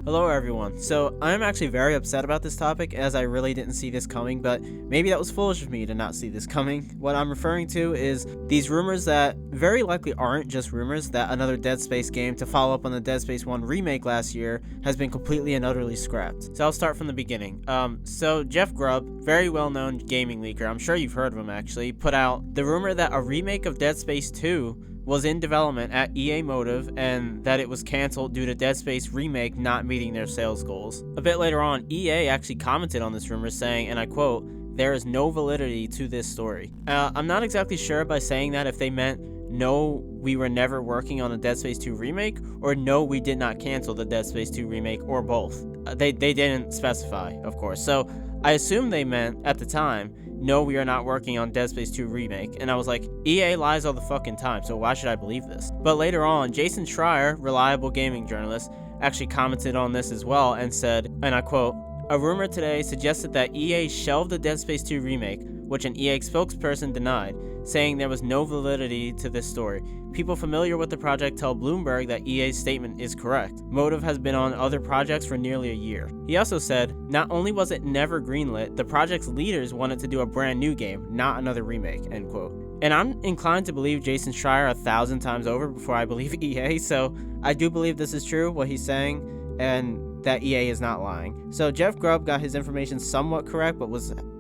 Hello everyone. So I'm actually very upset about this topic as I really didn't see this coming, but maybe that was foolish of me to not see this coming. What I'm referring to is these rumors that very likely aren't just rumors that another Dead Space game to follow up on the Dead Space 1 remake last year has been completely and utterly scrapped. So I'll start from the beginning. So Jeff Grubb, very well-known gaming leaker, I'm sure you've heard of him actually, put out the rumor that a remake of Dead Space 2 was in development at EA Motive and that it was canceled due to Dead Space Remake not meeting their sales goals. A bit later on, EA actually commented on this rumor saying, and I quote, "There is no validity to this story." I'm not exactly sure by saying that if they meant no, we were never working on a Dead Space 2 remake, or no, we did not cancel the Dead Space 2 remake, or both. They didn't specify, of course. So I assume they meant, at the time, no, we are not working on Dead Space 2 Remake. And I was like, EA lies all the fucking time, so why should I believe this? But later on, Jason Schreier, reliable gaming journalist, actually commented on this as well and said, and I quote, "A rumor today suggested that EA shelved the Dead Space 2 remake, which an EA spokesperson denied, saying there was no validity to this story. People familiar with the project tell Bloomberg that EA's statement is correct. Motive has been on other projects for nearly a year." He also said, "Not only was it never greenlit, the project's leaders wanted to do a brand new game, not another remake," end quote. And I'm inclined to believe Jason Schreier 1,000 times over before I believe EA, so I do believe this is true, what he's saying, and that EA is not lying. So Jeff Grubb got his information somewhat correct, but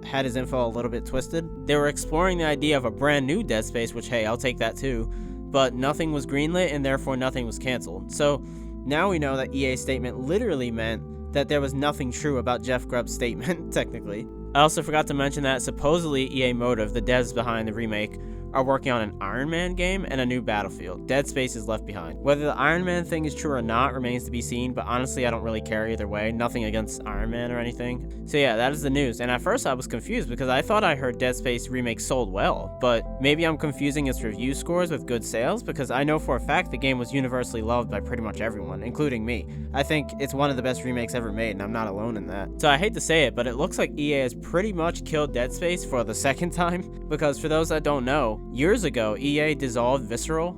had his info a little bit twisted. They were exploring the idea of a brand new Dead Space, which hey, I'll take that too, but nothing was greenlit and therefore nothing was canceled. So now we know that EA's statement literally meant that there was nothing true about Jeff Grubb's statement, technically. I also forgot to mention that supposedly EA Motive, the devs behind the remake, are working on an Iron Man game and a new Battlefield. Dead Space is left behind. Whether the Iron Man thing is true or not remains to be seen, but honestly I don't really care either way. Nothing against Iron Man or anything. So yeah, that is the news. And at first I was confused because I thought I heard Dead Space Remake sold well, but maybe I'm confusing its review scores with good sales because I know for a fact the game was universally loved by pretty much everyone, including me. I think it's one of the best remakes ever made and I'm not alone in that. So I hate to say it, but it looks like EA has pretty much killed Dead Space for the second time because for those that don't know, years ago, EA dissolved Visceral,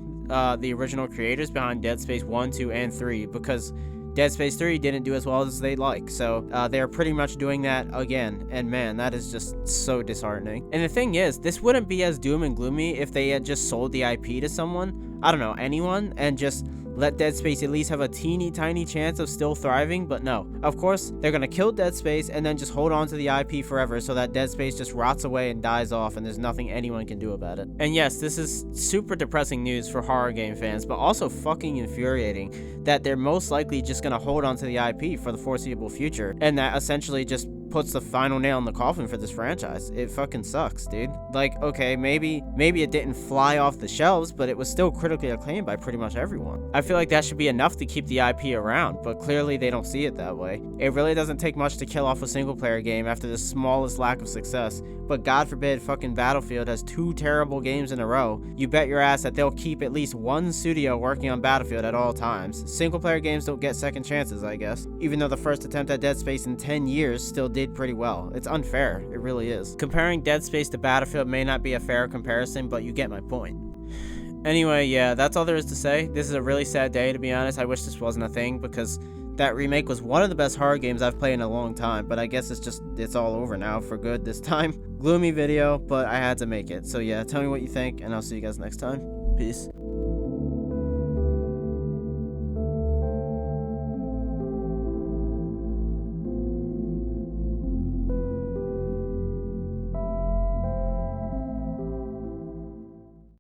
the original creators behind Dead Space 1, 2, and 3, because Dead Space 3 didn't do as well as they'd like. So they're pretty much doing that again, and man, that is just so disheartening. And the thing is, this wouldn't be as doom and gloomy if they had just sold the IP to someone, I don't know, anyone, and just let Dead Space at least have a teeny tiny chance of still thriving, but no. Of course, they're gonna kill Dead Space and then just hold on to the IP forever so that Dead Space just rots away and dies off and there's nothing anyone can do about it. And yes, this is super depressing news for horror game fans, but also fucking infuriating that they're most likely just gonna hold on to the IP for the foreseeable future, and that essentially just puts the final nail in the coffin for this franchise. It fucking sucks, dude. Like, okay, maybe it didn't fly off the shelves, but it was still critically acclaimed by pretty much everyone. I feel like that should be enough to keep the IP around, but clearly they don't see it that way. It really doesn't take much to kill off a single player game after the smallest lack of success, but God forbid fucking Battlefield has 2 terrible games in a row. You bet your ass that they'll keep at least one studio working on Battlefield at all times. Single player games don't get second chances, I guess, even though the first attempt at Dead Space in 10 years still did pretty well. It's unfair, it really is. Comparing Dead Space to Battlefield may not be a fair comparison, but you get my point. Anyway, yeah, that's all there is to say. This is a really sad day, to be honest. I wish this wasn't a thing because that remake was one of the best horror games I've played in a long time, but I guess it's all over now for good this time. Gloomy video, but I had to make it. So yeah, tell me what you think, and I'll see you guys next time. Peace.